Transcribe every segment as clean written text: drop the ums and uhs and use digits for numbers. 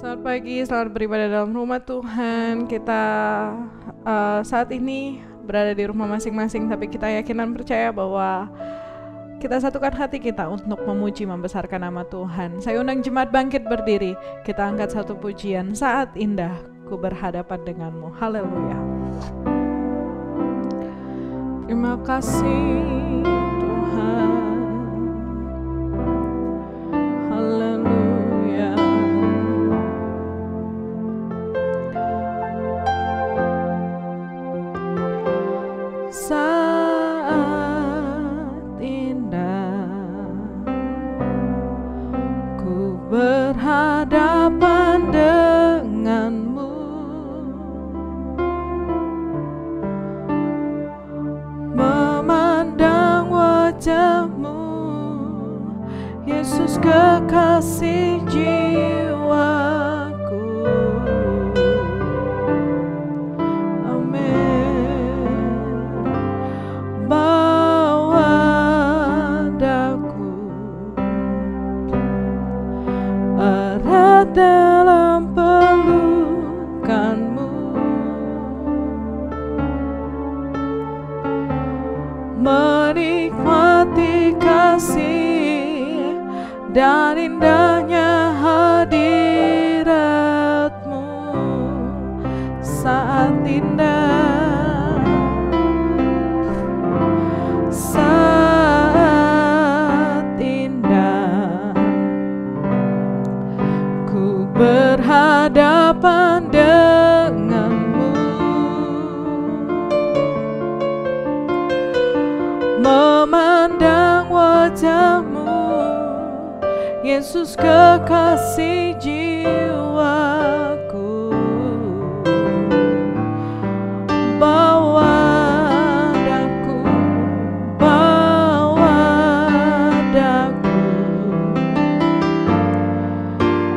Selamat pagi, selamat beribadah dalam rumah Tuhan. Kita saat ini berada di rumah masing-masing, tapi kita yakin dan percaya bahwa kita satukan hati kita untuk memuji membesarkan nama Tuhan. Saya undang jemaat bangkit berdiri. Kita angkat satu pujian, Saat Indah Ku Berhadapan Denganmu. Haleluya. Terima kasih Tuhan. Haleluya. Saat indah ku berhadapan denganmu, memandang wajahmu, Yesus kekasih jiwaku. Amin. Bawa daku erat dalam pelukanmu, menikmati kasih dan indahnya hadiratmu. Saat indah, saat indah ku berhadapan denganmu, memandang wajahmu, Yesus kekasih jiwaku. Bawa daku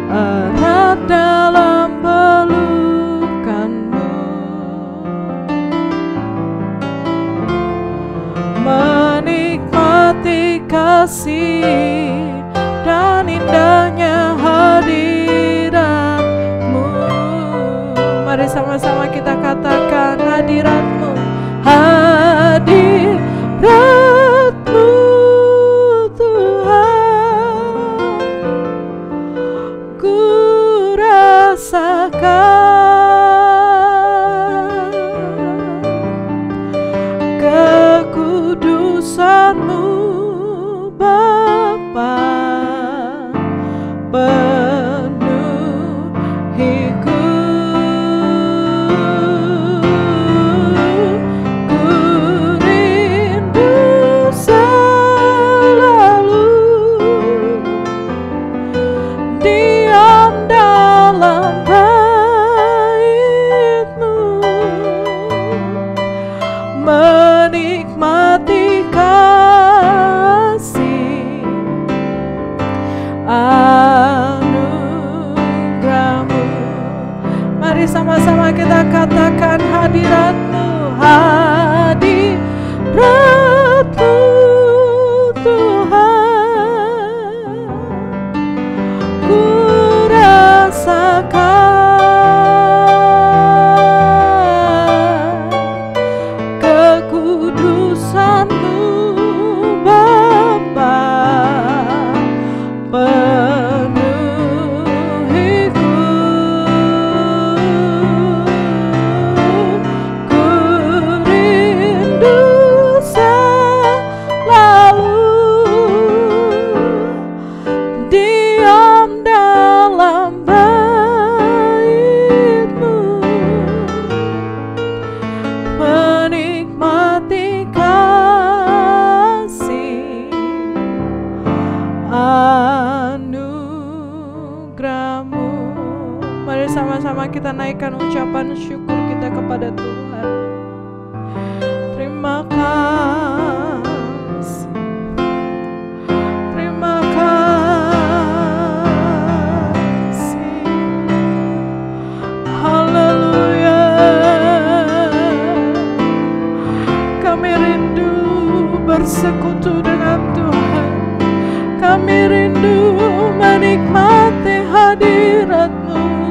erat dalam pelukanmu, menikmati kasih dan indahnya hadiratmu. Mari sama-sama kita katakan hadiratmu, hadiratmu Tuhan, ku rasakan kekudusanmu Bapa, penuhiku. Ku rindu selalu diam dalam bait-Mu, menikmati kasih anugerah-Mu. Mari sama-sama kita katakan hadirat-Mu, hadirat-Mu Tuhan, ku rasakan kekudusan-Mu Bapa, penuhiku. Ku rindu selalu diam dalam bait-Mu, menikmati kasih anugerah-Mu. Mari sama-sama kita naikkan ucapan syukur kita kepada Tuhan. Terima kasih, terima kasih. Haleluya. Kami rindu bersekutu dengan Tuhan. Kami rindu menikmati hadirat-Mu.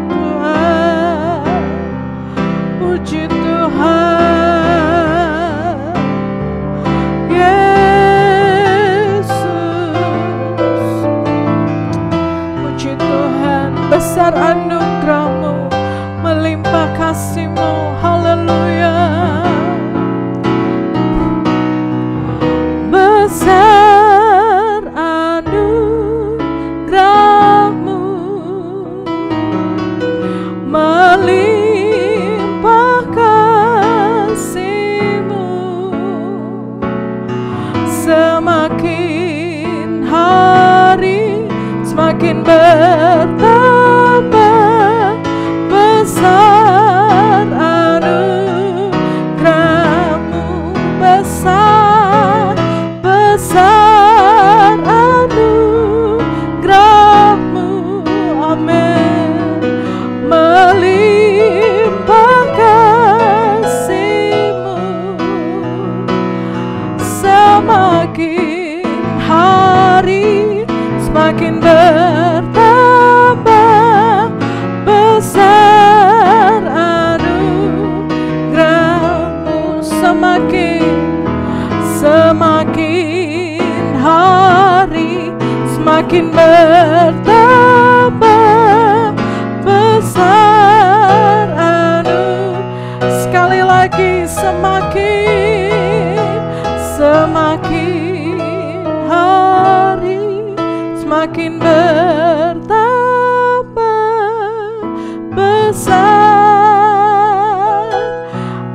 kasih-Mu. Haleluya. Besar anugerah-Mu, melimpah kasih-Mu, semakin hari semakin bertambah. Besar anugerah-Mu, besar, besar anugerah-Mu, amin. Melimpah kasih-Mu, semakin hari semakin bertambah. Besar anugerah-Mu, semakin hari semakin bertambah. Besar sekali lagi, semakin hari semakin bertambah. Besar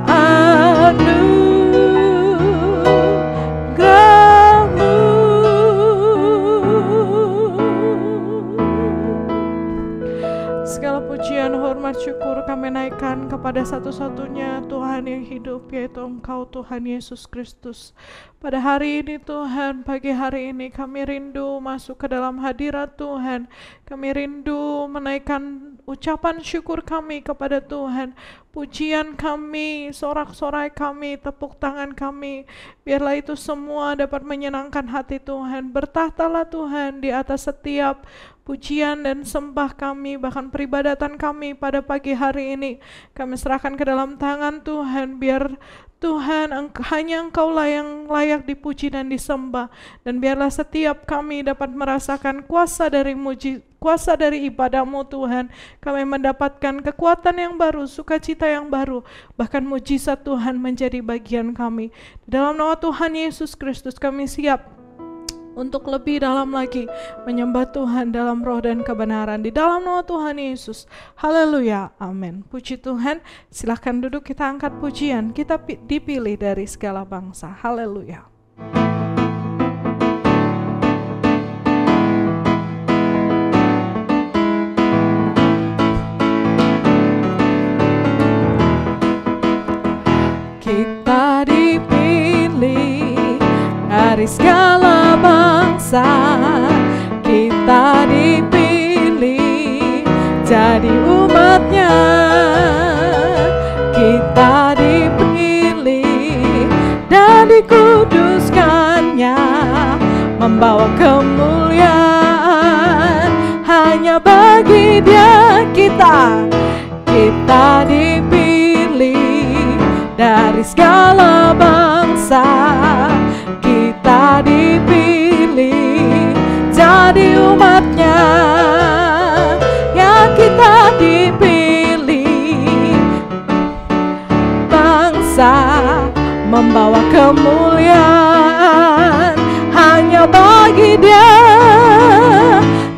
anugerah-Mu. Segala pujian, hormat, syukur kami naikkan kepada satu-satunya Tuhan yang hidup, yaitu Engkau Tuhan Yesus Kristus. Pada hari ini Tuhan, pagi hari ini kami rindu masuk ke dalam hadirat Tuhan. Kami rindu menaikkan ucapan syukur kami kepada Tuhan. Pujian kami, sorak-sorai kami, tepuk tangan kami, biarlah itu semua dapat menyenangkan hati Tuhan. Bertahtalah Tuhan di atas setiap pujian dan sembah kami, bahkan peribadatan kami pada pagi hari ini. Kami serahkan ke dalam tangan Tuhan, biar Tuhan hanya Engkaulah yang layak dipuji dan disembah. Dan biarlah setiap kami dapat merasakan kuasa dari ibadah-Mu Tuhan. Kami mendapatkan kekuatan yang baru, sukacita yang baru, bahkan mujizat Tuhan menjadi bagian kami. Dalam nama Tuhan Yesus Kristus kami siap untuk lebih dalam lagi menyembah Tuhan dalam roh dan kebenaran. Di dalam nama Tuhan Yesus. Haleluya. Amin. Puji Tuhan. Silahkan duduk, kita angkat pujian. Kita dipilih dari segala bangsa. Haleluya. Kita dipilih dari segala bangsa, kita dipilih jadi umat-Nya. Kita dipilih dan dikuduskan-Nya, membawa kemuliaan hanya bagi Dia. Kita dipilih dari segala bangsa, kita dipilih jadi umat-Nya. Ya, kita dipilih bangsa, membawa kemuliaan hanya bagi Dia.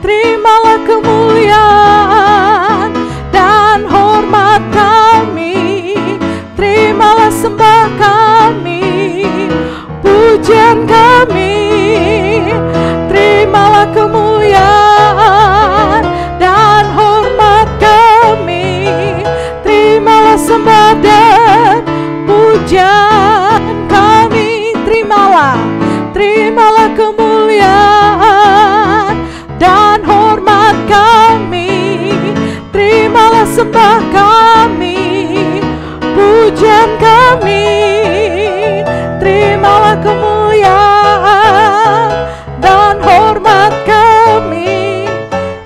Terimalah kemuliaan dan hormat kami, terimalah sembah kami, pujian kami. Terimalah kemuliaan dan hormat kami, terimalah sembah dan pujian kami. Terimalah kemuliaan dan hormat kami, terimalah sembah kami, pujian kami. Terimalah kemuliaan dan hormat kami,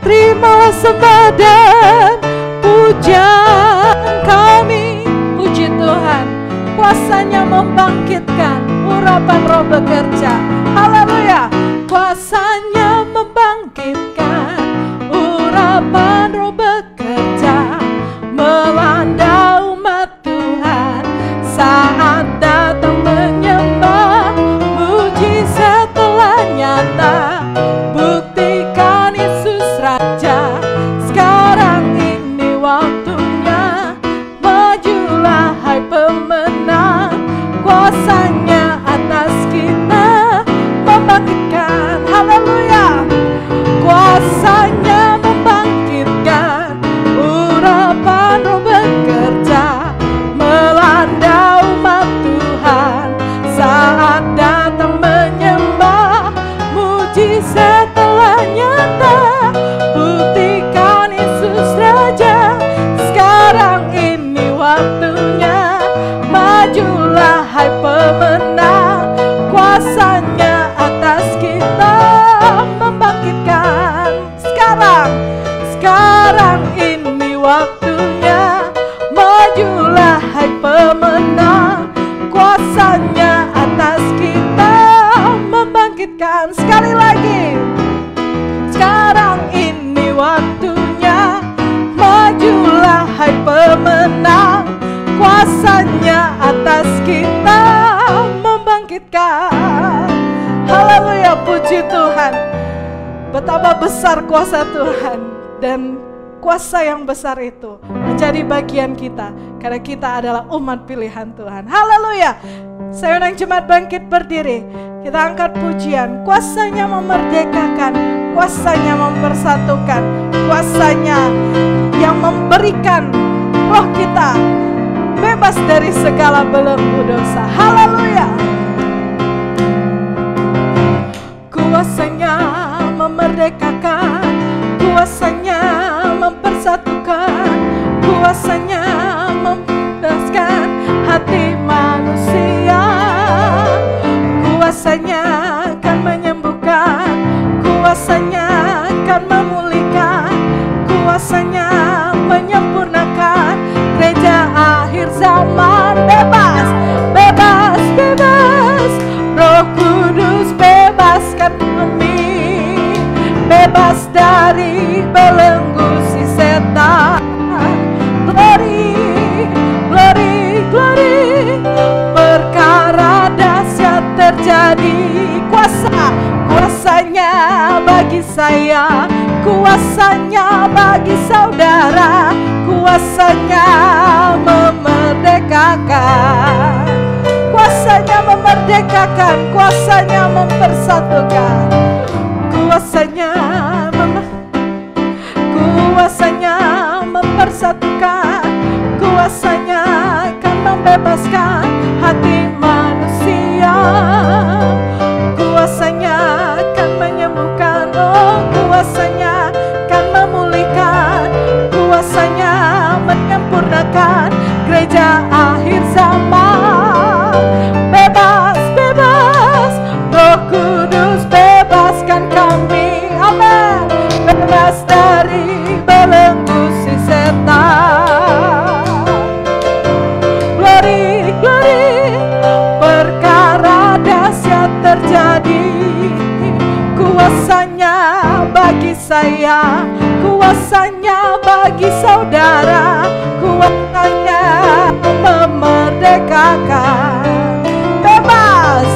terimalah sembah dan pujian kami. Puji Tuhan, kuasa-Nya membangkitkan, urapan Roh bekerja. Haleluya. Kuasa-Nya membangkitkan, urapan Roh bekerja, melanda puji Tuhan. Betapa besar kuasa Tuhan, dan kuasa yang besar itu menjadi bagian kita karena kita adalah umat pilihan Tuhan. Haleluya. Saya undang jemaat bangkit berdiri. Kita angkat pujian. Kuasanya memerdekakan, kuasanya mempersatukan, kuasanya yang memberikan roh kita bebas dari segala belenggu dosa. Haleluya. Kuasanya memerdekakan, kuasanya mempersatukan, kuasanya membebaskan hati manusia. Kuasanya akan menyembuhkan, kuasanya akan memulihkan, kuasanya menyempurnakan gereja akhir zaman. Bebas, bebas, bebas, Roh Kudus bebaskan kami, bebas dari belenggu si setan. Glory, glory, glory, perkara dahsyat terjadi. Kuasanya bagi saya, kuasanya bagi saudara, kuasanya memerdekakan, kuasanya memerdekakan, kuasanya mempersatukan, kuasanya kuasanya mempersatukan, kuasanya akan membebaskan hati manusia, kuasanya akan menyembuhkan, oh kuasanya akan memulihkan, kuasanya menyempurnakan gereja akhir zaman. Bebas, bebas, Roh Kudus bebaskan kami, amin. Bebas dari belenggu si setan. Glory, glory, perkara dahsyat terjadi. Kuasanya bagi saya, kuasanya bagi saudara, kuasanya memerdekakan. Bebas,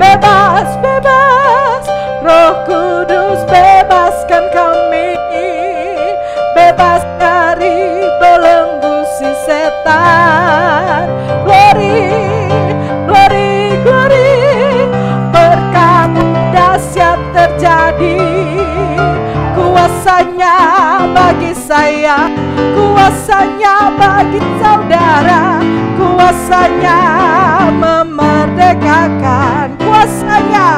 bebas, bebas, Roh Kudus bebaskan kami, bebas dari belenggu si setan. Glory, glory, glory, perkara dahsyat terjadi. Kuasanya bagi saya, kuasanya bagi saudara, kuasanya memerdekakan. Kuasanya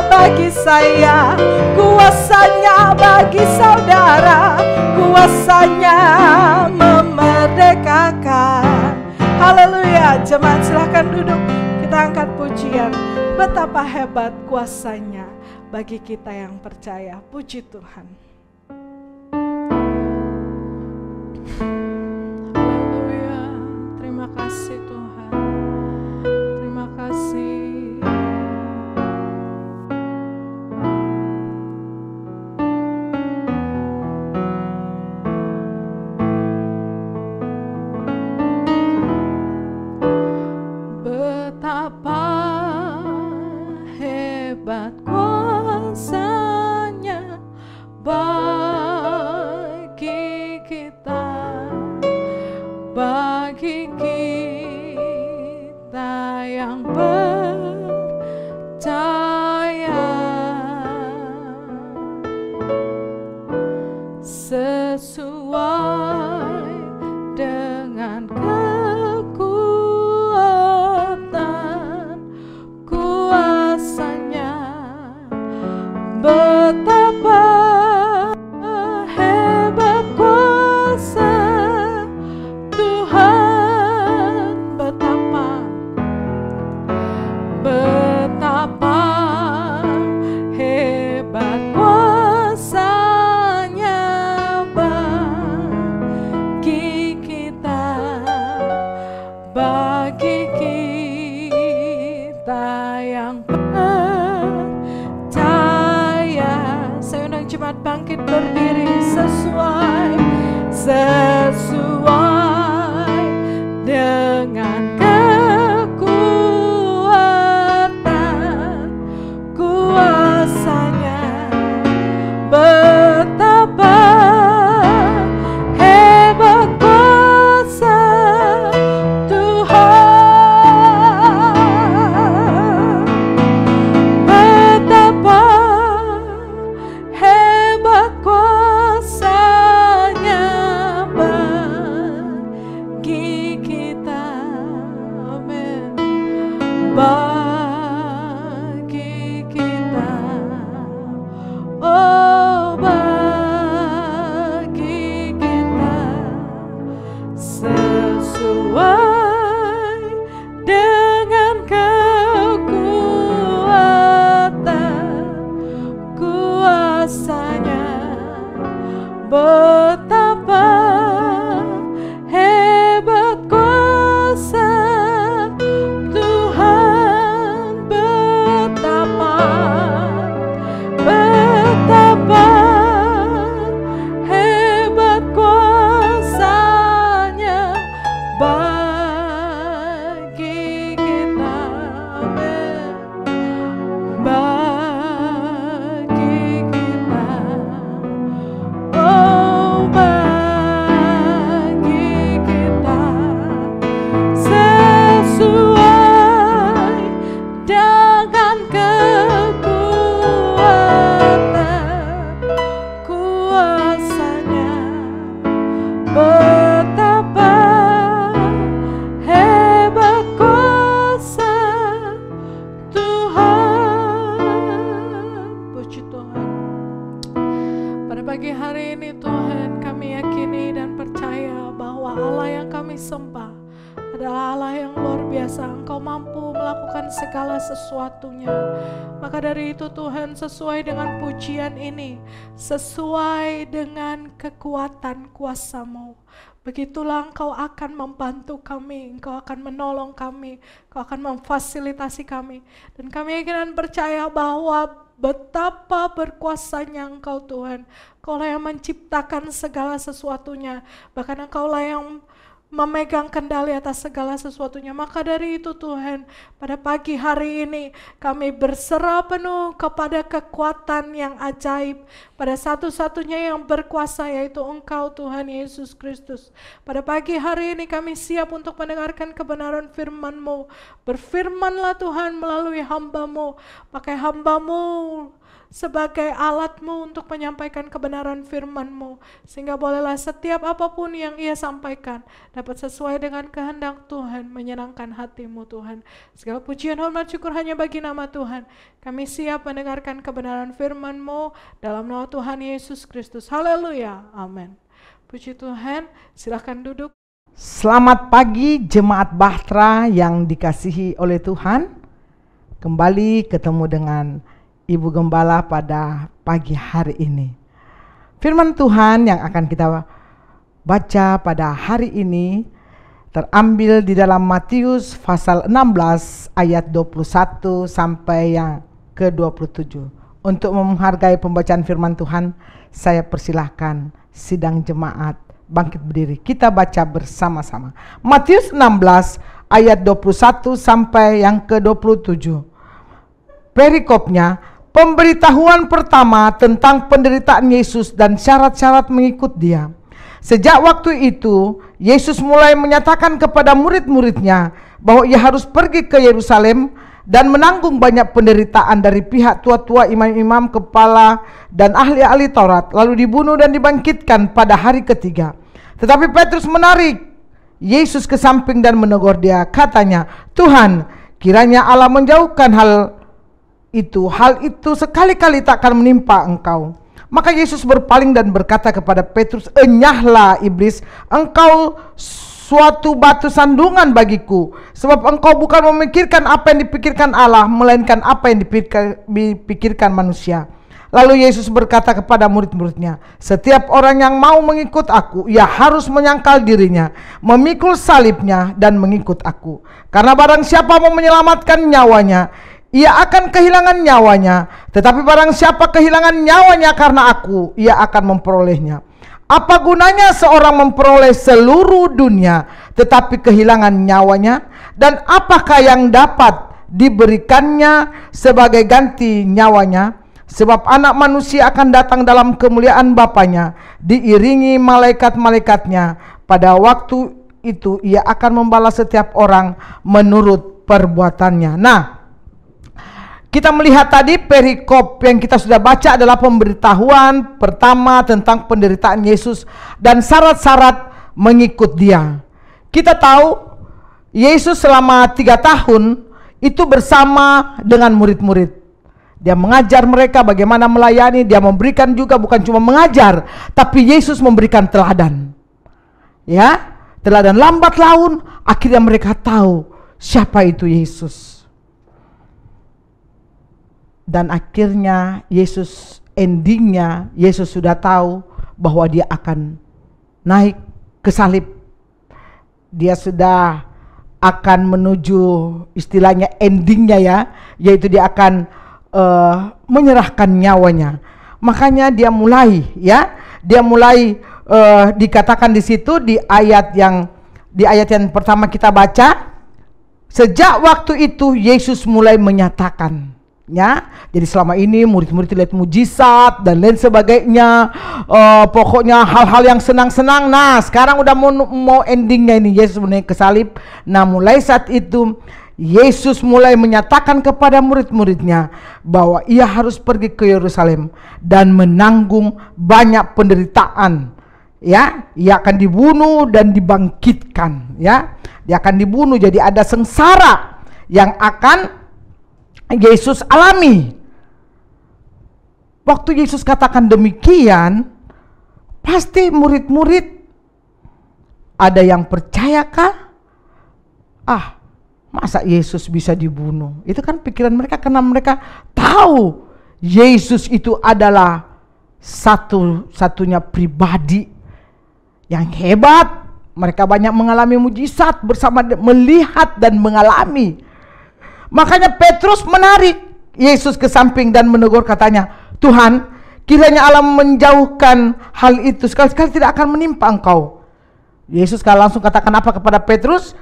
bagi saya, kuasanya bagi saudara, kuasanya memerdekakan. Haleluya. Jemaat silahkan duduk, kita angkat pujian. Betapa hebat kuasanya bagi kita yang percaya. Puji Tuhan. Haleluya. Terima kasih Tuhan. Terima kasih. Betapa hebat kuasanya bagi kita, bagi kita yang percaya. Sesuai dengan kekuatan kuasanya, betapa hebat kuasa Tuhan, betapa hebat kuasanya bagi kita, bagi kita yang percaya. Saya undang jemaat bangkit berdiri sesuai dengan kekuatan betapa hebat kuasa Tuhan. Puji Tuhan. Pada pagi hari ini Tuhan, kami yakini dan percaya bahwa Allah yang kami sembah adalah Allah yang luar biasa. Engkau mampu melakukan segala sesuatunya. Maka dari itu Tuhan, sesuai dengan pujian ini, sesuai dengan kekuatan kuasa-Mu, begitulah Engkau akan membantu kami, Engkau akan menolong kami, Engkau akan memfasilitasi kami. Dan kami yakin dan percaya bahwa betapa berkuasanya Engkau Tuhan. Engkau-lah yang menciptakan segala sesuatunya. Bahkan Engkau-lah yang memegang kendali atas segala sesuatunya. Maka dari itu Tuhan, pada pagi hari ini kami berserah penuh kepada kekuatan yang ajaib, pada satu-satunya yang berkuasa, yaitu Engkau Tuhan Yesus Kristus. Pada pagi hari ini kami siap untuk mendengarkan kebenaran firman-Mu. Berfirmanlah Tuhan melalui hamba-Mu, pakai hamba-Mu sebagai alat-Mu untuk menyampaikan kebenaran firman-Mu, sehingga bolehlah setiap apapun yang ia sampaikan dapat sesuai dengan kehendak Tuhan, menyenangkan hati-Mu Tuhan. Segala pujian, hormat, syukur hanya bagi nama Tuhan. Kami siap mendengarkan kebenaran firman-Mu dalam nama Tuhan Yesus Kristus. Haleluya, amin. Puji Tuhan, silakan duduk. Selamat pagi jemaat Bahtera yang dikasihi oleh Tuhan. Kembali ketemu dengan Ibu Gembala pada pagi hari ini. Firman Tuhan yang akan kita baca pada hari ini terambil di dalam Matius pasal 16 ayat 21 sampai yang ke-27. Untuk menghargai pembacaan firman Tuhan, saya persilahkan sidang jemaat bangkit berdiri. Kita baca bersama-sama. Matius 16 ayat 21 sampai yang ke-27. Perikopnya, pemberitahuan pertama tentang penderitaan Yesus dan syarat-syarat mengikut Dia. Sejak waktu itu, Yesus mulai menyatakan kepada murid-muridnya bahwa Ia harus pergi ke Yerusalem dan menanggung banyak penderitaan dari pihak tua-tua, imam-imam, kepala, dan ahli-ahli Taurat, lalu dibunuh dan dibangkitkan pada hari ketiga. Tetapi Petrus menarik Yesus ke samping dan menegur Dia. Katanya, "Tuhan, kiranya Allah menjauhkan hal itu sekali-kali tak akan menimpa Engkau." Maka Yesus berpaling dan berkata kepada Petrus, "Enyahlah iblis, engkau suatu batu sandungan bagiku, sebab engkau bukan memikirkan apa yang dipikirkan Allah, melainkan apa yang dipikirkan manusia." Lalu Yesus berkata kepada murid-muridnya, "Setiap orang yang mau mengikut aku, ia harus menyangkal dirinya, memikul salibnya dan mengikut aku. Karena barang siapa mau menyelamatkan nyawanya, ia akan kehilangan nyawanya. Tetapi barang siapa kehilangan nyawanya karena aku, ia akan memperolehnya. Apa gunanya seorang memperoleh seluruh dunia, tetapi kehilangan nyawanya? Dan apakah yang dapat diberikannya sebagai ganti nyawanya? Sebab anak manusia akan datang dalam kemuliaan Bapanya, diiringi malaikat-malaikatnya. Pada waktu itu ia akan membalas setiap orang menurut perbuatannya." Nah, kita melihat tadi perikop yang kita sudah baca adalah pemberitahuan pertama tentang penderitaan Yesus dan syarat-syarat mengikut Dia. Kita tahu Yesus selama 3 tahun itu bersama dengan murid-murid. Dia mengajar mereka bagaimana melayani. Dia memberikan juga, bukan cuma mengajar, tapi Yesus memberikan teladan. Ya, teladan lambat laun, akhirnya mereka tahu siapa itu Yesus. Dan akhirnya Yesus, endingnya Yesus sudah tahu bahwa Dia akan naik ke salib. Dia sudah akan menuju istilahnya endingnya ya, yaitu Dia akan menyerahkan nyawanya. Makanya Dia mulai dikatakan di situ di ayat yang pertama kita baca, sejak waktu itu Yesus mulai menyatakan. Ya, jadi selama ini murid-murid lihat mujizat dan lain sebagainya, pokoknya hal-hal yang senang-senang. Nah, sekarang udah mau endingnya ini, Yesus menaik ke salib. Nah, mulai saat itu Yesus mulai menyatakan kepada murid-muridnya bahwa Ia harus pergi ke Yerusalem dan menanggung banyak penderitaan. ya, ia akan dibunuh dan dibangkitkan, ya. Dia akan dibunuh, jadi ada sengsara yang akan Yesus alami. Waktu Yesus katakan demikian, pasti murid-murid ada yang percayakah? Masa Yesus bisa dibunuh? Itu kan pikiran mereka, karena mereka tahu Yesus itu adalah satu-satunya pribadi yang hebat. Mereka banyak mengalami mujizat bersama, melihat dan mengalami. Makanya Petrus menarik Yesus ke samping dan menegur, katanya, Tuhan, kiranya Allah menjauhkan hal itu, sekali-sekali tidak akan menimpa engkau. Yesus langsung katakan apa kepada Petrus?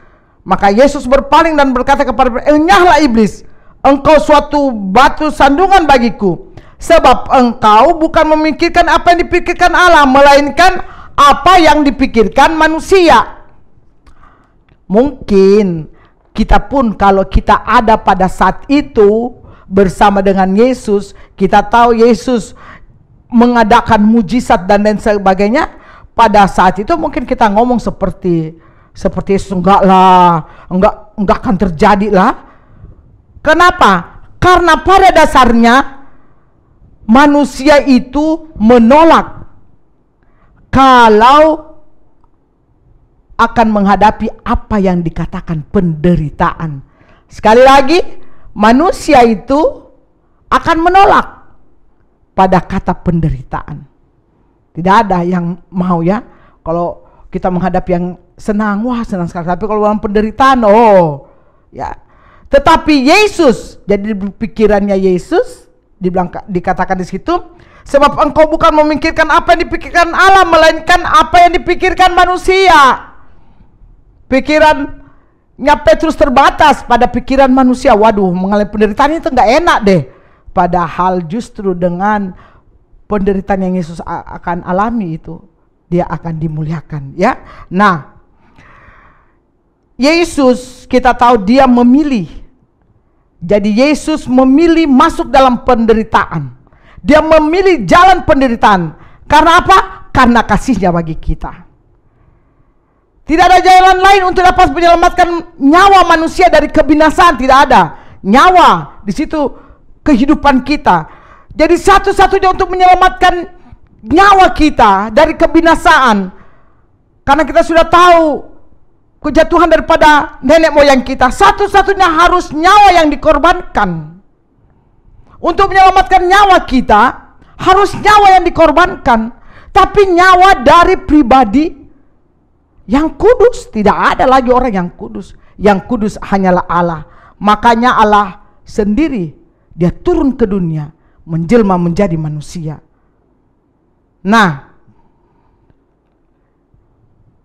Maka Yesus berpaling dan berkata kepada Petrus, enyahlah iblis, engkau suatu batu sandungan bagiku, sebab engkau bukan memikirkan apa yang dipikirkan Allah, melainkan apa yang dipikirkan manusia. Mungkin kita pun kalau kita ada pada saat itu bersama dengan Yesus, kita tahu Yesus mengadakan mujizat dan lain sebagainya, pada saat itu mungkin kita ngomong seperti Yesus, enggak akan terjadi lah. Kenapa? Karena pada dasarnya manusia itu menolak kalau akan menghadapi apa yang dikatakan penderitaan. Sekali lagi, manusia itu akan menolak pada kata penderitaan. Tidak ada yang mau, ya, kalau kita menghadapi yang senang, wah senang sekali. Tapi kalau dalam penderitaan, ya. Tetapi Yesus, jadi pikirannya Yesus dikatakan di situ, sebab engkau bukan memikirkan apa yang dipikirkan Allah, melainkan apa yang dipikirkan manusia. Pikirannya Petrus terbatas pada pikiran manusia. Waduh, mengalami penderitaan itu enggak enak deh. Padahal justru dengan penderitaan yang Yesus akan alami itu, dia akan dimuliakan, ya. Nah, Yesus kita tahu dia memilih. Jadi Yesus memilih masuk dalam penderitaan. Dia memilih jalan penderitaan. Karena apa? Karena kasihnya bagi kita. Tidak ada jalan lain untuk dapat menyelamatkan nyawa manusia dari kebinasaan, tidak ada. Nyawa di situ kehidupan kita. Jadi satu-satunya untuk menyelamatkan nyawa kita dari kebinasaan. Karena kita sudah tahu kejatuhan daripada nenek moyang kita, satu-satunya harus nyawa yang dikorbankan. Untuk menyelamatkan nyawa kita, harus nyawa yang dikorbankan. Tapi nyawa dari pribadi yang kudus. Tidak ada lagi orang yang kudus. Yang kudus hanyalah Allah. Makanya Allah sendiri, dia turun ke dunia, menjelma menjadi manusia. Nah,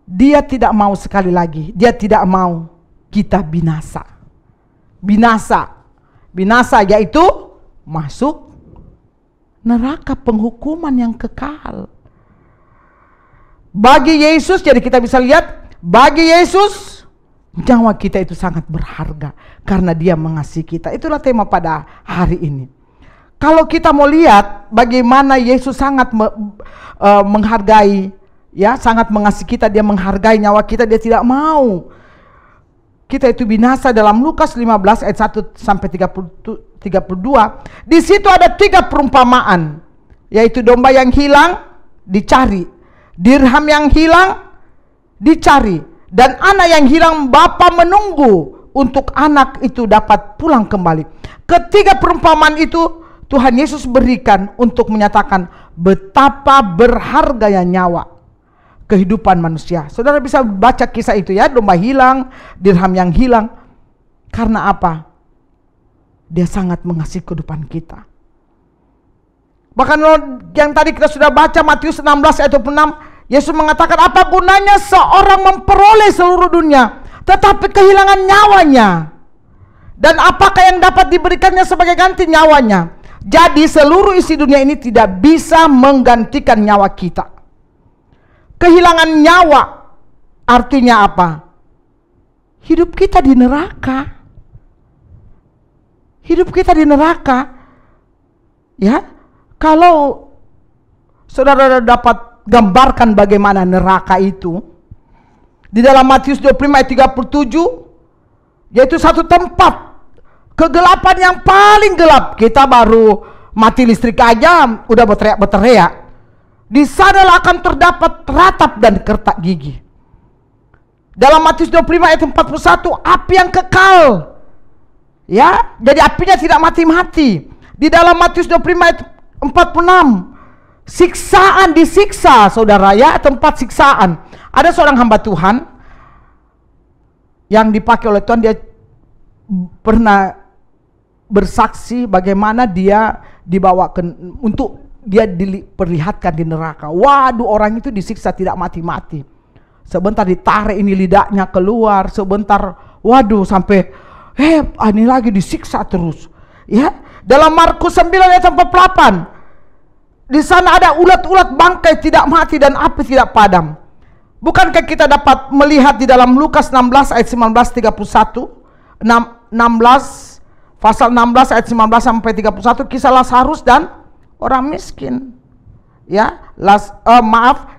dia tidak mau, sekali lagi, dia tidak mau kita binasa. Binasa yaitu masuk neraka penghukuman yang kekal. Bagi Yesus, jadi kita bisa lihat, bagi Yesus nyawa kita itu sangat berharga karena dia mengasihi kita. Itulah tema pada hari ini. Kalau kita mau lihat bagaimana Yesus sangat menghargai, ya, sangat mengasihi kita, dia menghargai nyawa kita, dia tidak mau kita itu binasa. Dalam Lukas 15 ayat 1 sampai 32, di situ ada 3 perumpamaan, yaitu domba yang hilang dicari, dirham yang hilang dicari, dan anak yang hilang. Bapa menunggu untuk anak itu dapat pulang kembali. Ketiga perumpamaan itu Tuhan Yesus berikan untuk menyatakan betapa berharganya nyawa, kehidupan manusia. Saudara bisa baca kisah itu, ya, domba hilang, dirham yang hilang. Karena apa? Dia sangat mengasihi kehidupan kita. Bahkan yang tadi kita sudah baca Matius 16 ayat 26, Yesus mengatakan, apa gunanya seorang memperoleh seluruh dunia tetapi kehilangan nyawanya? Dan apakah yang dapat diberikannya sebagai ganti nyawanya? Jadi seluruh isi dunia ini tidak bisa menggantikan nyawa kita. Kehilangan nyawa artinya apa? Hidup kita di neraka. Hidup kita di neraka. Ya, kalau saudara dapat gambarkan bagaimana neraka itu. Di dalam Matius 25 ayat 37, yaitu satu tempat kegelapan yang paling gelap. Kita baru mati listrik aja udah berteriak-berteriak. Di sanalah akan terdapat ratap dan kertak gigi. Dalam Matius 25 ayat 41, api yang kekal. Ya, jadi apinya tidak mati-mati. Di dalam Matius 25 ayat 46, siksaan disiksa, saudara, ya, tempat siksaan. Ada seorang hamba Tuhan yang dipakai oleh Tuhan, dia pernah bersaksi bagaimana dia dibawa untuk dia diperlihatkan di neraka. Waduh, orang itu disiksa tidak mati-mati. Sebentar ditarik ini lidahnya keluar, sebentar waduh sampai ini lagi disiksa terus. Ya, dalam Markus 9 ayat 48, di sana ada ulat-ulat bangkai tidak mati dan api tidak padam. Bukankah kita dapat melihat di dalam Lukas 16 ayat 19-31, 16 pasal 16 ayat 19 sampai 31, kisah Lazarus dan orang miskin. Ya,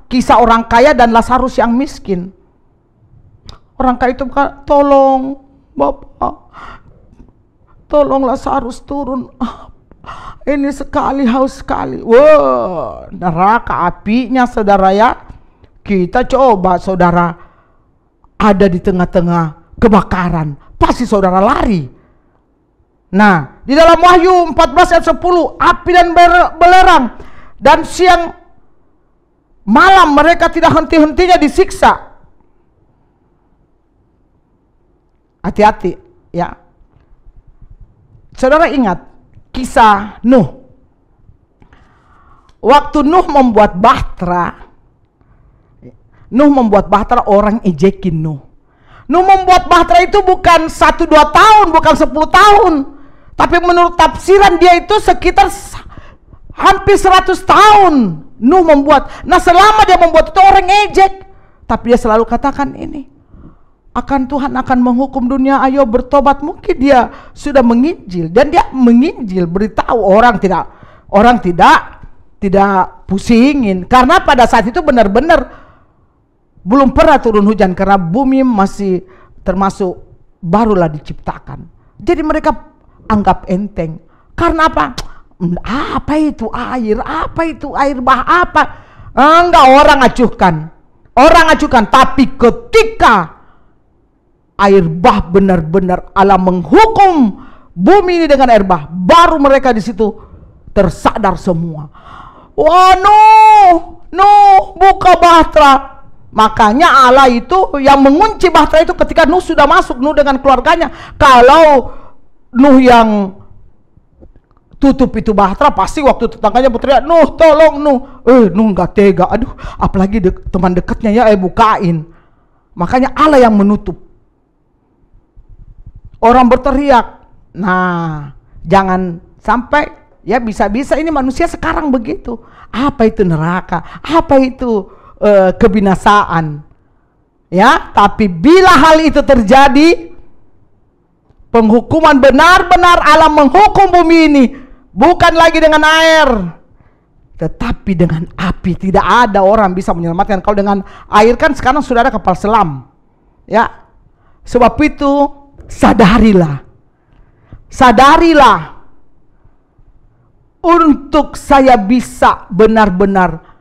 kisah orang kaya dan Lazarus yang miskin. Orang kaya itu bukan, tolong Bapak, tolong Lazarus turun. Ini sekali haus sekali. Wah, neraka apinya, saudara, ya. Kita coba, saudara, ada di tengah-tengah kebakaran, pasti saudara lari. Nah, di dalam Wahyu 14 ayat 10, api dan belerang, dan siang malam mereka tidak henti-hentinya disiksa. Hati-hati, ya. Saudara ingat kisah Nuh. Waktu Nuh membuat bahtera, orang ejekin Nuh. Nuh membuat bahtera itu bukan 1-2 tahun, bukan 10 tahun. Tapi menurut tafsiran dia itu sekitar hampir 100 tahun Nuh membuat. Nah, selama dia membuat itu orang ejek. Tapi dia selalu katakan ini, Tuhan akan menghukum dunia, ayo bertobat. Mungkin dia sudah menginjil, dan dia menginjil, beritahu orang tidak pusingin. Karena pada saat itu benar-benar belum pernah turun hujan, karena bumi masih termasuk barulah diciptakan. Jadi mereka anggap enteng. Karena apa? Apa itu air? Apa itu air bah? Apa? Enggak, orang acuhkan. Tapi ketika air bah benar-benar Allah menghukum bumi ini dengan air bah, baru mereka di situ tersadar semua. Wah, Nuh, buka bahtera. Makanya Allah itu yang mengunci bahtera itu ketika Nuh sudah masuk, Nuh dengan keluarganya. Kalau Nuh yang tutup itu bahtera, pasti waktu tetangganya berteriak, Nuh tolong Nuh. Nuh nggak tega, aduh, apalagi teman dekatnya ya bukain. Makanya Allah yang menutup. Orang berteriak. Nah, jangan sampai, ya bisa-bisa ini manusia sekarang begitu. Apa itu neraka? Apa itu kebinasaan? Ya, tapi bila hal itu terjadi, penghukuman benar-benar Allah menghukum bumi ini, bukan lagi dengan air, tetapi dengan api. Tidak ada orang bisa menyelamatkan. Kalau dengan air kan sekarang sudah ada kapal selam. Ya, sebab itu sadarilah untuk saya bisa benar-benar,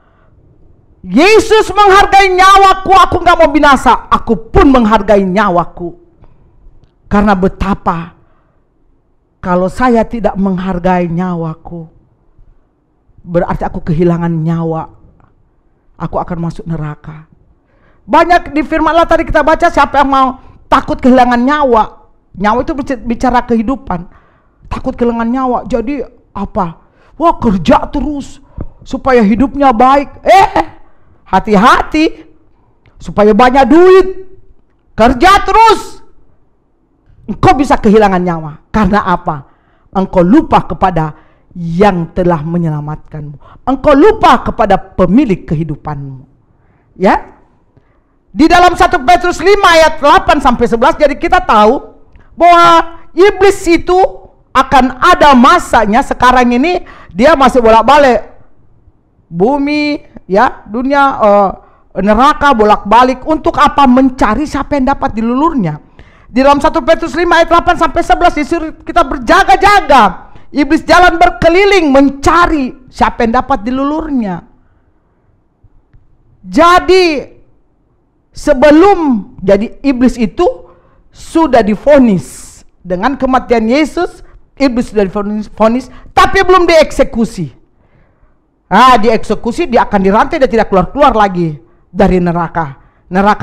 Yesus menghargai nyawaku, aku gak mau binasa, aku pun menghargai nyawaku. Karena betapa kalau saya tidak menghargai nyawaku, berarti aku kehilangan nyawa, aku akan masuk neraka. Banyak di firman Allah tadi kita baca, siapa yang mau takut kehilangan nyawa? Nyawa itu bicara kehidupan. Takut kehilangan nyawa, jadi apa? Wah, kerja terus supaya hidupnya baik. Hati-hati, supaya banyak duit, kerja terus, engkau bisa kehilangan nyawa. Karena apa? Engkau lupa kepada yang telah menyelamatkanmu. Engkau lupa kepada pemilik kehidupanmu. Ya, di dalam 1 Petrus 5 ayat 8-11, jadi kita tahu bahwa iblis itu akan ada masanya. Sekarang ini dia masih bolak-balik bumi, ya, dunia neraka bolak-balik. Untuk apa? Mencari siapa yang dapat dilulurnya. Di dalam 1 Petrus 5 ayat 8 sampai 11 disuruh kita berjaga-jaga. Iblis jalan berkeliling mencari siapa yang dapat dilulurnya. Jadi sebelum jadi iblis itu sudah divonis dengan kematian Yesus. Iblis sudah divonis, tapi belum dieksekusi. Dieksekusi, dia akan dirantai, dia tidak keluar lagi dari neraka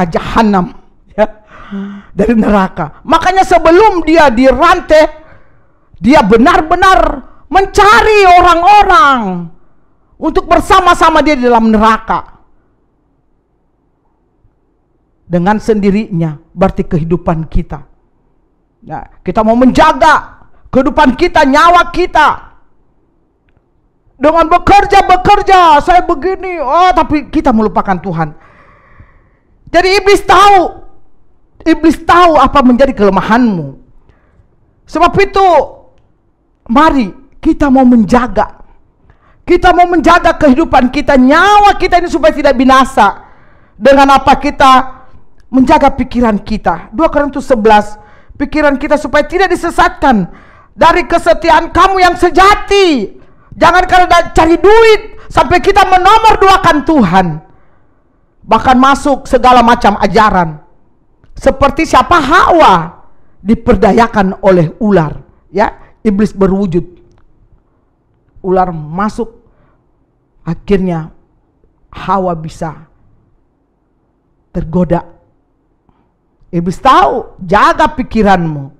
jahanam, ya, dari neraka. Makanya sebelum dia dirantai, dia benar-benar mencari orang-orang untuk bersama-sama dia di dalam neraka. Dengan sendirinya, berarti kehidupan kita. Nah, kita mau menjaga kehidupan kita, nyawa kita. Dengan bekerja, saya begini, tapi kita melupakan Tuhan. Jadi iblis tahu apa menjadi kelemahanmu. Sebab itu, mari kita mau menjaga. Kita mau menjaga kehidupan kita, nyawa kita ini supaya tidak binasa. Dengan apa kita menjaga pikiran kita. 2 Korintus 11, pikiran kita supaya tidak disesatkan dari kesetiaan kamu yang sejati. Jangan karena cari duit sampai kita menomorduakan Tuhan. Bahkan masuk segala macam ajaran. Seperti siapa? Hawa diperdayakan oleh ular, ya, iblis berwujud. Ular masuk, akhirnya Hawa bisa tergoda. Iblis tahu, jaga pikiranmu.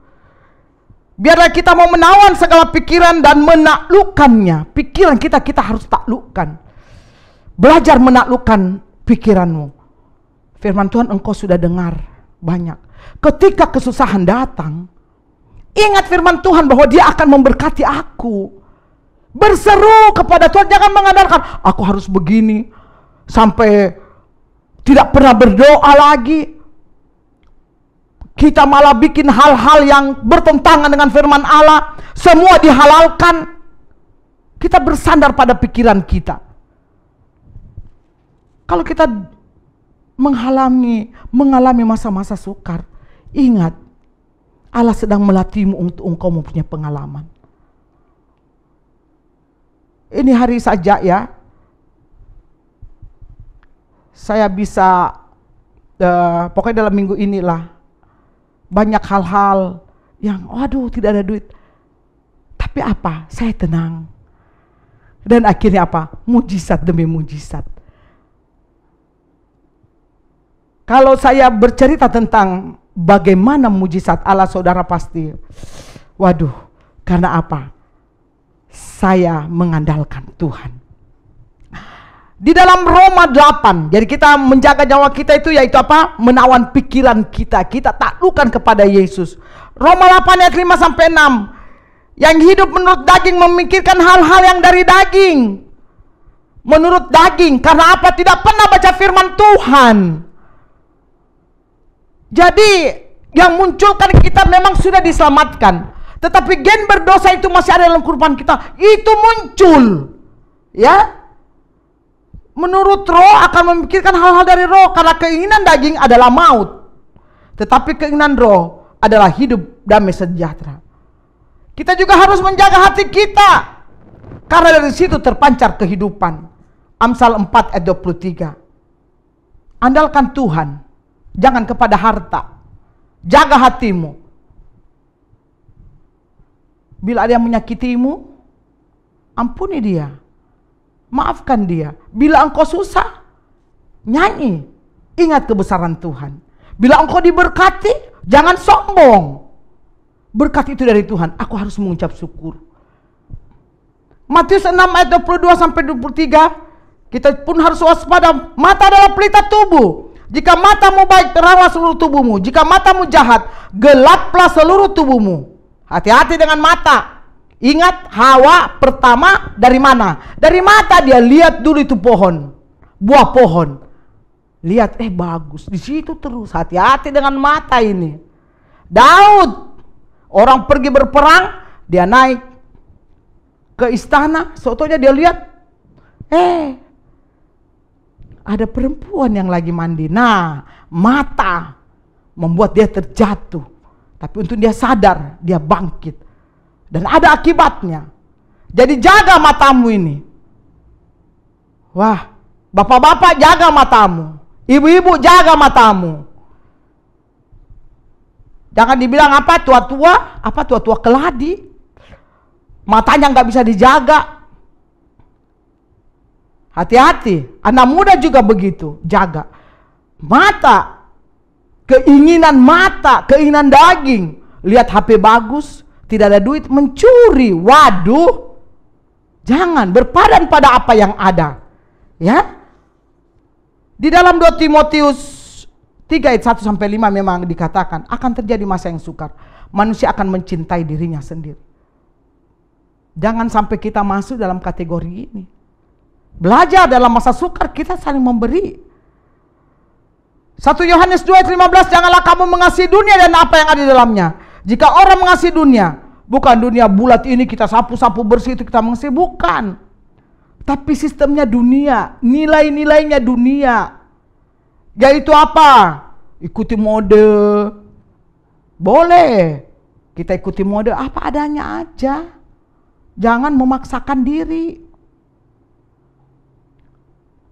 Biarlah kita mau menawan segala pikiran dan menaklukkannya. Pikiran kita harus taklukkan. Belajar menaklukkan pikiranmu. Firman Tuhan engkau sudah dengar banyak. Ketika kesusahan datang, ingat firman Tuhan bahwa Dia akan memberkati aku. Berseru kepada Tuhan, jangan mengandalkan aku harus begini sampai tidak pernah berdoa lagi. Kita malah bikin hal-hal yang bertentangan dengan firman Allah. Semua dihalalkan. Kita bersandar pada pikiran kita. Kalau kita mengalami masa-masa sukar, ingat, Allah sedang melatihmu untuk engkau mempunyai pengalaman. Ini hari saja ya, saya bisa, pokoknya dalam minggu inilah, banyak hal-hal yang waduh tidak ada duit. Tapi apa? Saya tenang. Dan akhirnya apa? Mujizat demi mujizat. Kalau saya bercerita tentang bagaimana mujizat Allah, saudara pasti, waduh, karena apa? Saya mengandalkan Tuhan. Di dalam Roma 8, jadi kita menjaga nyawa kita itu yaitu apa? Menawan pikiran kita. Kita taklukkan kepada Yesus. Roma 8 ayat 5 sampai 6. Yang hidup menurut daging memikirkan hal-hal yang dari daging. Menurut daging, karena apa? Tidak pernah baca firman Tuhan. Jadi yang munculkan kita memang sudah diselamatkan. Tetapi gen berdosa itu masih ada dalam kehidupan kita. Itu muncul. Ya. Menurut roh akan memikirkan hal-hal dari roh. Karena keinginan daging adalah maut. Tetapi keinginan roh adalah hidup damai sejahtera. Kita juga harus menjaga hati kita. Karena dari situ terpancar kehidupan. Amsal 4 ayat 23. Andalkan Tuhan. Jangan kepada harta. Jaga hatimu. Bila ada yang menyakitimu, ampuni dia. Maafkan dia. Bila engkau susah, nyanyi. Ingat kebesaran Tuhan. Bila engkau diberkati, jangan sombong. Berkat itu dari Tuhan. Aku harus mengucap syukur. Matius 6 ayat 22 sampai 23. Kita pun harus waspada. Mata adalah pelita tubuh. Jika matamu baik, teranglah seluruh tubuhmu. Jika matamu jahat, gelaplah seluruh tubuhmu. Hati-hati dengan mata. Ingat, Hawa pertama dari mana? Dari mata dia lihat dulu itu pohon, buah pohon. Lihat, bagus. Di situ terus. Hati-hati dengan mata ini. Daud, orang pergi berperang, dia naik ke istana. Sotonya dia lihat, ada perempuan yang lagi mandi. Nah, mata membuat dia terjatuh. Tapi untuk dia sadar, dia bangkit. Dan ada akibatnya. Jadi jaga matamu ini. Wah, bapak-bapak jaga matamu. Ibu-ibu jaga matamu. Jangan dibilang apa tua-tua keladi. Matanya nggak bisa dijaga. Hati-hati, anak muda juga begitu, jaga. Mata, keinginan daging. Lihat HP bagus, tidak ada duit, mencuri. Waduh, jangan, berpadan pada apa yang ada. Ya, di dalam 2 Timotius 3 ayat 1-5 memang dikatakan akan terjadi masa yang sukar. Manusia akan mencintai dirinya sendiri. Jangan sampai kita masuk dalam kategori ini. Belajar dalam masa sukar, kita saling memberi. 1 Yohanes 2 ayat 15, janganlah kamu mengasihi dunia dan apa yang ada di dalamnya. Jika orang mengasihi dunia, bukan dunia bulat ini kita sapu-sapu bersih itu kita mengasihi, bukan. Tapi sistemnya dunia, nilai-nilainya dunia. Yaitu apa? Ikuti mode. Boleh. Kita ikuti mode apa adanya aja. Jangan memaksakan diri.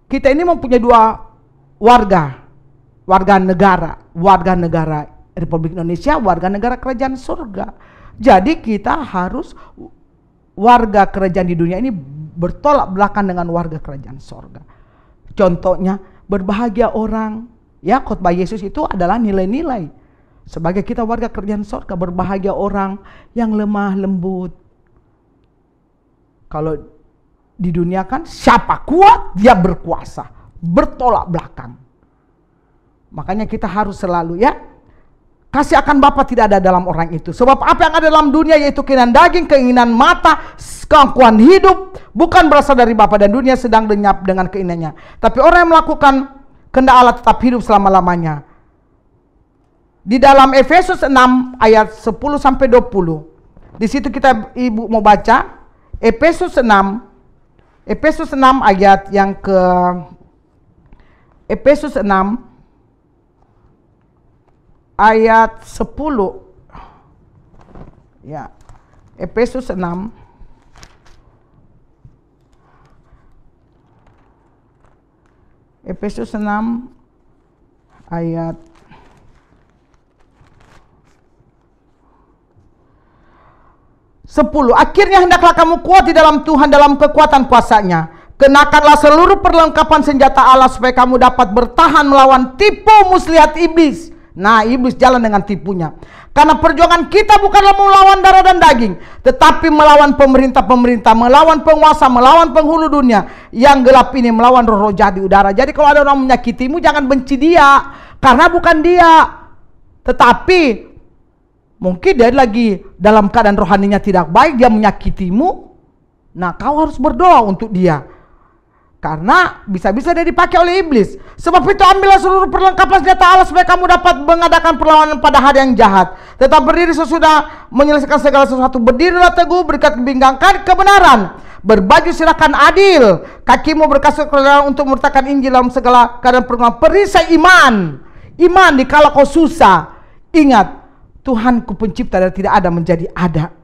Kita ini mempunyai 2 warga negara Republik Indonesia, warga negara kerajaan surga. Jadi kita harus warga kerajaan di dunia ini bertolak belakang dengan warga kerajaan surga. Contohnya, berbahagia orang. Ya, khotbah Yesus itu adalah nilai-nilai. Sebagai kita warga kerajaan surga, berbahagia orang yang lemah lembut. Kalau di dunia kan siapa kuat dia berkuasa, bertolak belakang. Makanya kita harus selalu kasih akan Bapa tidak ada dalam orang itu. Sebab apa yang ada dalam dunia yaitu keinginan daging, keinginan mata, keangkuhan hidup bukan berasal dari Bapa, dan dunia sedang lenyap dengan keinginannya. Tapi orang yang melakukan kehendak Allah tetap hidup selama-lamanya. Di dalam Efesus 6 ayat 10-20. Di situ kita Ibu mau baca Efesus 6 ayat yang ke Efesus 6 ayat 10. Ya. Efesus 6 ayat 10. Akhirnya hendaklah kamu kuat di dalam Tuhan dalam kekuatan kuasa-Nya. Kenakanlah seluruh perlengkapan senjata Allah supaya kamu dapat bertahan melawan tipu muslihat iblis. Nah, iblis jalan dengan tipunya. Karena perjuangan kita bukanlah melawan darah dan daging, tetapi melawan pemerintah-pemerintah, melawan penguasa, melawan penghulu dunia yang gelap ini, melawan roh-roh jahat di udara. Jadi kalau ada orang menyakitimu, jangan benci dia, karena bukan dia. Tetapi mungkin dia lagi dalam keadaan rohaninya tidak baik, dia menyakitimu. Nah, kau harus berdoa untuk dia. Karena bisa-bisa dia dipakai oleh iblis. Sebab itu ambillah seluruh perlengkapan senjata Allah supaya kamu dapat mengadakan perlawanan pada hari yang jahat. Tetap berdiri sesudah menyelesaikan segala sesuatu. Berdirilah teguh, berikat bimbingkan kebenaran. Berbaju silakan adil. Kakimu berkasut kebenaran untuk memberitakan Injil dalam segala keadaan pergumulan. Perisai iman. Iman dikala kau susah. Ingat, Tuhanku pencipta dan tidak ada menjadi ada.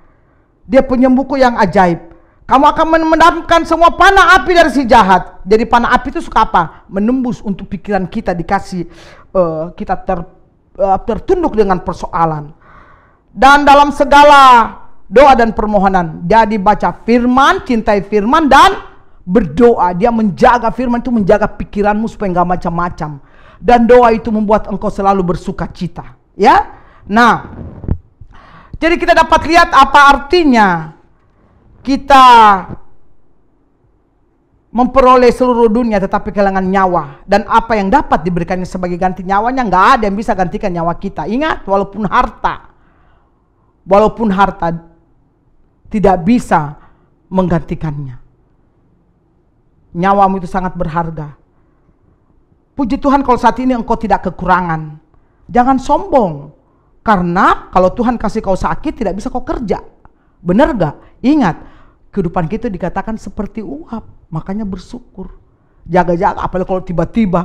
Dia penyembuhku yang ajaib. Kamu akan mendamkan semua panah api dari si jahat. Jadi panah api itu suka apa? Menembus untuk pikiran kita, dikasih kita tertunduk dengan persoalan. Dan dalam segala doa dan permohonan, jadi baca firman, cintai firman, dan berdoa. Dia menjaga firman itu, menjaga pikiranmu supaya nggak macam-macam. Dan doa itu membuat engkau selalu bersuka cita. Ya, nah, jadi kita dapat lihat apa artinya kita memperoleh seluruh dunia tetapi kehilangan nyawa, dan apa yang dapat diberikannya sebagai ganti nyawanya. Nggak ada yang bisa gantikan nyawa kita. Ingat, walaupun harta tidak bisa menggantikannya. Nyawamu itu sangat berharga. Puji Tuhan kalau saat ini engkau tidak kekurangan. Jangan sombong, karena kalau Tuhan kasih kau sakit tidak bisa kau kerja. Benar gak? Ingat, kehidupan kita dikatakan seperti uap, makanya bersyukur. Jaga-jaga, apalagi kalau tiba-tiba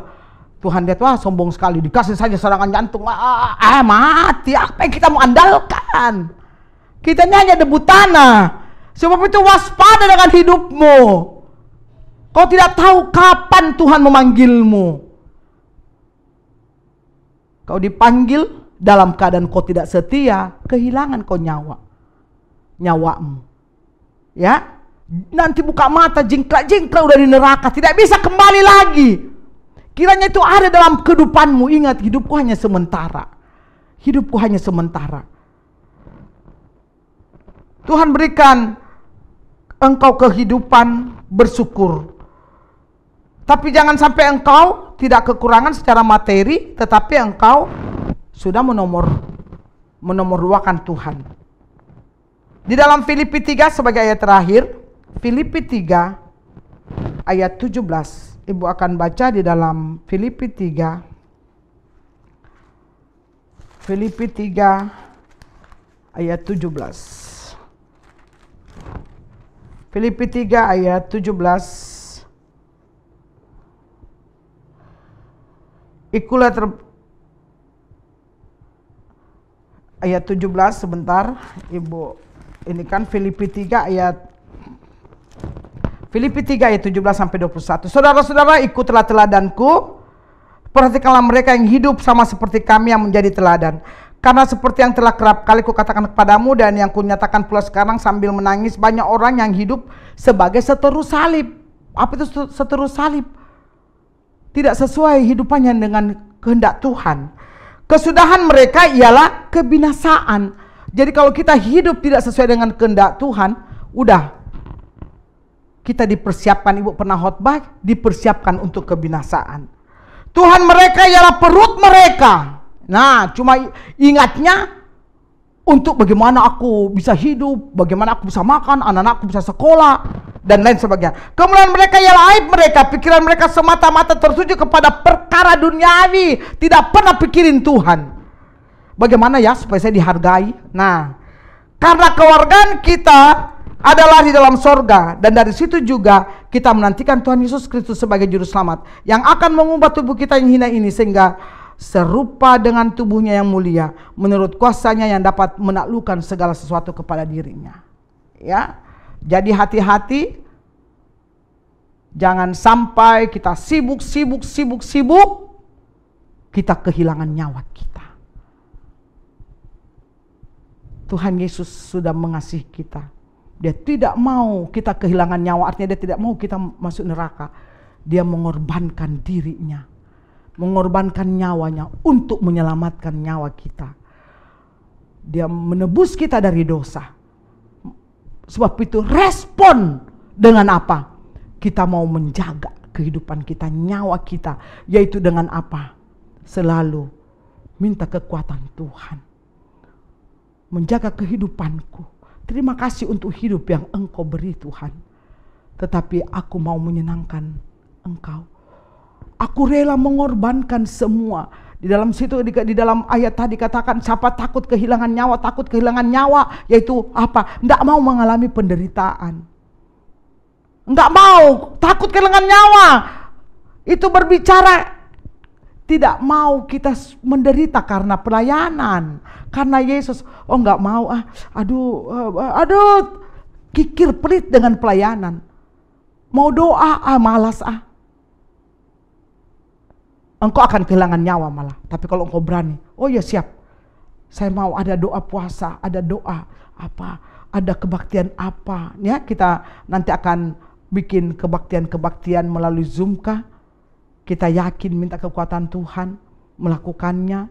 Tuhan lihat, wah sombong sekali, dikasih saja serangan jantung, mati. Apa yang kita mau andalkan? Kita ini hanya debu tanah. Sebab itu waspada dengan hidupmu. Kau tidak tahu kapan Tuhan memanggilmu. Kau dipanggil dalam keadaan kau tidak setia, kehilangan kau nyawamu. Ya, nanti buka mata jingkrak-jingkrak udah di neraka, tidak bisa kembali lagi. Kiranya itu ada dalam kehidupanmu. Ingat, hidupku hanya sementara. Hidupku hanya sementara. Tuhan berikan engkau kehidupan, bersyukur. Tapi jangan sampai engkau tidak kekurangan secara materi, tetapi engkau sudah menomor-duakan Tuhan. Di dalam Filipi 3 sebagai ayat terakhir, Filipi 3 ayat 17. Ibu akan baca di dalam Filipi 3. Filipi 3 ayat 17. Filipi 3 ayat 17. Ikulah ayat 17 sebentar, Ibu. Ini kan Filipi 3 ayat 17 sampai 21. Saudara-saudara, ikutlah teladanku. Perhatikanlah mereka yang hidup sama seperti kami yang menjadi teladan. Karena seperti yang telah kerap kali kukatakan kepadamu dan yang kunyatakan pula sekarang sambil menangis, banyak orang yang hidup sebagai seteru salib. Apa itu seteru salib? Tidak sesuai hidupannya dengan kehendak Tuhan. Kesudahan mereka ialah kebinasaan. Jadi kalau kita hidup tidak sesuai dengan kehendak Tuhan, udah kita dipersiapkan. Ibu pernah khotbah, dipersiapkan untuk kebinasaan. Tuhan mereka ialah perut mereka. Nah, cuma ingatnya untuk bagaimana aku bisa hidup, bagaimana aku bisa makan, anak-anakku bisa sekolah, dan lain sebagainya. Kemudian mereka ialah aib mereka, pikiran mereka semata-mata tertuju kepada perkara duniawi, tidak pernah pikirin Tuhan. Bagaimana ya supaya saya dihargai? Nah, karena kewargaan kita adalah di dalam sorga, dan dari situ juga kita menantikan Tuhan Yesus Kristus sebagai juru selamat yang akan mengubah tubuh kita yang hina ini sehingga serupa dengan tubuhnya yang mulia menurut kuasanya yang dapat menaklukkan segala sesuatu kepada dirinya. Ya, jadi hati-hati, jangan sampai kita sibuk, kita kehilangan nyawa kita. Tuhan Yesus sudah mengasihi kita. Dia tidak mau kita kehilangan nyawa, artinya dia tidak mau kita masuk neraka. Dia mengorbankan dirinya, mengorbankan nyawanya untuk menyelamatkan nyawa kita. Dia menebus kita dari dosa. Sebab itu respon dengan apa? Kita mau menjaga kehidupan kita, nyawa kita. Yaitu dengan apa? Selalu minta kekuatan Tuhan. Menjaga kehidupanku. Terima kasih untuk hidup yang Engkau beri Tuhan. Tetapi aku mau menyenangkan Engkau. Aku rela mengorbankan semua. Di dalam situ, di dalam ayat tadi katakan, siapa takut kehilangan nyawa, yaitu apa? Tidak mau mengalami penderitaan. Tidak mau, takut kehilangan nyawa. Itu berbicara tidak mau kita menderita karena pelayanan, karena Yesus. Oh, nggak mau, aduh, kikir pelit dengan pelayanan. Mau doa, malas. Engkau akan kehilangan nyawa malah. Tapi kalau engkau berani, oh ya siap, saya mau ada doa puasa, ada doa apa, ada kebaktian apa. Ya, kita nanti akan bikin kebaktian melalui Zoom kah? Kita yakin minta kekuatan Tuhan melakukannya.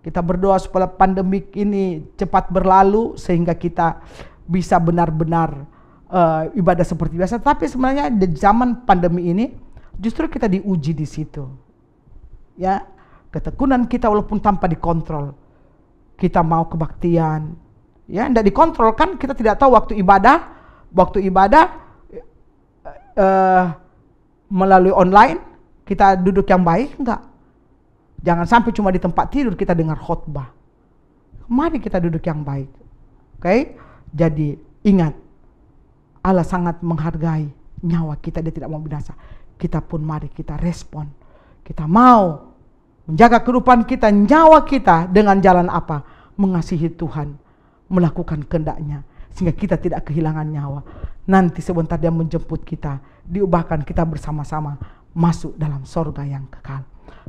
Kita berdoa supaya pandemik ini cepat berlalu sehingga kita bisa benar-benar ibadah seperti biasa. Tapi sebenarnya di zaman pandemi ini justru kita diuji di situ. Ya, ketekunan kita walaupun tanpa dikontrol. Kita mau kebaktian. Ya, tidak dikontrol kan, kita tidak tahu waktu ibadah melalui online kita duduk yang baik enggak? Jangan sampai cuma di tempat tidur kita dengar khotbah. Mari kita duduk yang baik. Oke? Jadi ingat, Allah sangat menghargai nyawa kita, dia tidak mau binasa. Kita pun mari kita respon. Kita mau menjaga kehidupan kita, nyawa kita dengan jalan apa? Mengasihi Tuhan, melakukan kehendak-Nya, sehingga kita tidak kehilangan nyawa. Nanti sebentar dia menjemput kita, diubahkan kita bersama-sama masuk dalam sorga yang kekal.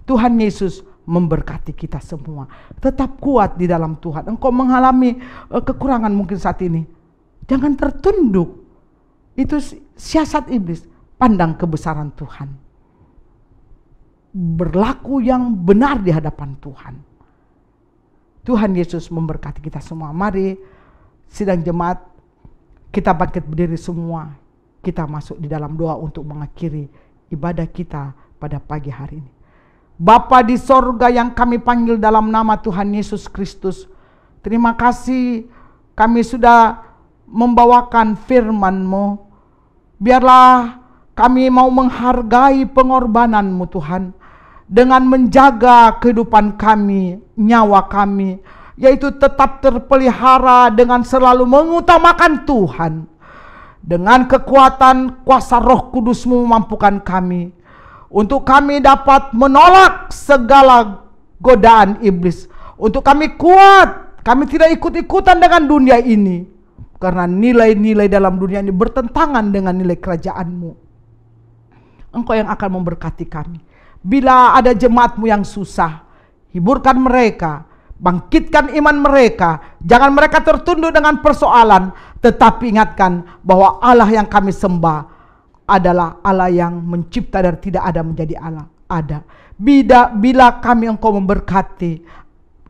Tuhan Yesus memberkati kita semua. Tetap kuat di dalam Tuhan. Engkau mengalami kekurangan mungkin saat ini, jangan tertunduk. Itu siasat iblis. Pandang kebesaran Tuhan. Berlaku yang benar di hadapan Tuhan. Tuhan Yesus memberkati kita semua. Mari sidang jemaat, kita bangkit berdiri semua. Kita masuk di dalam doa untuk mengakhiri ibadah kita pada pagi hari ini. Bapa di sorga yang kami panggil dalam nama Tuhan Yesus Kristus, terima kasih kami sudah membawakan firman-Mu. Biarlah kami mau menghargai pengorbanan-Mu Tuhan, dengan menjaga kehidupan kami, nyawa kami, yaitu tetap terpelihara dengan selalu mengutamakan Tuhan. Dengan kekuatan kuasa Roh Kudus-Mu memampukan kami, untuk kami dapat menolak segala godaan iblis. Untuk kami kuat, kami tidak ikut-ikutan dengan dunia ini. Karena nilai-nilai dalam dunia ini bertentangan dengan nilai kerajaan-Mu. Engkau yang akan memberkati kami. Bila ada jemaat-Mu yang susah, hiburkan mereka, bangkitkan iman mereka. Jangan mereka tertunduk dengan persoalan, tetapi ingatkan bahwa Allah yang kami sembah adalah Allah yang mencipta dari tidak ada menjadi Allah. Ada. Bila kami Engkau memberkati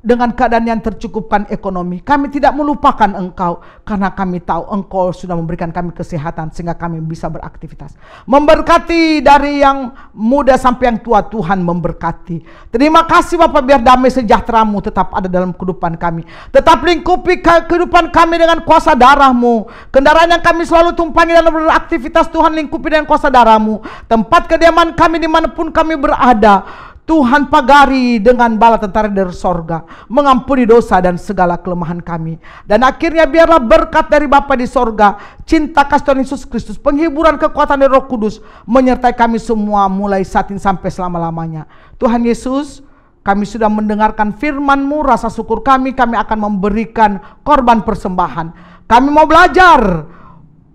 dengan keadaan yang tercukupkan ekonomi, kami tidak melupakan Engkau, karena kami tahu Engkau sudah memberikan kami kesehatan sehingga kami bisa beraktivitas. Memberkati dari yang muda sampai yang tua, Tuhan memberkati. Terima kasih Bapak, biar damai sejahtera-Mu tetap ada dalam kehidupan kami. Tetap lingkupi kehidupan kami dengan kuasa darah-Mu. Kendaraan yang kami selalu tumpangi dalam beraktivitas, Tuhan lingkupi dengan kuasa darah-Mu. Tempat kediaman kami dimanapun kami berada, Tuhan pagari dengan bala tentara dari sorga, mengampuni dosa dan segala kelemahan kami. Dan akhirnya biarlah berkat dari Bapa di sorga, cinta kasih Tuhan Yesus Kristus, penghiburan kekuatan dari Roh Kudus menyertai kami semua mulai saat ini sampai selama-lamanya. Tuhan Yesus, kami sudah mendengarkan firman-Mu, rasa syukur kami akan memberikan korban persembahan. Kami mau belajar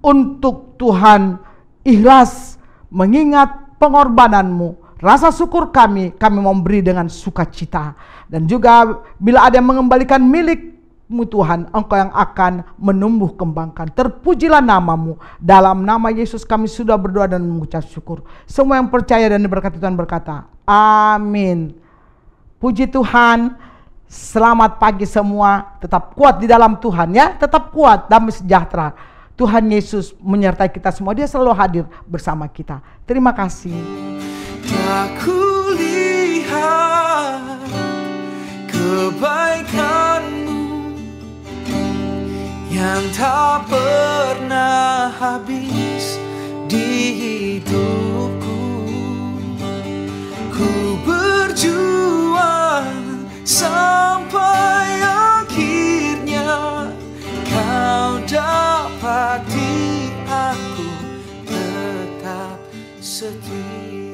untuk Tuhan ikhlas mengingat pengorbanan-Mu. Rasa syukur kami memberi dengan sukacita. Dan juga bila ada yang mengembalikan milik-Mu Tuhan, Engkau yang akan menumbuh kembangkan. Terpujilah nama-Mu. Dalam nama Yesus kami sudah berdoa dan mengucap syukur. Semua yang percaya dan diberkati Tuhan berkata, amin. Puji Tuhan. Selamat pagi semua. Tetap kuat di dalam Tuhan ya. Tetap kuat, damai sejahtera. Tuhan Yesus menyertai kita semua. Dia selalu hadir bersama kita. Terima kasih. Aku lihat kebaikan-Mu yang tak pernah habis di hidupku. Ku berjuang sampai akhirnya Kau dapati aku tetap setia.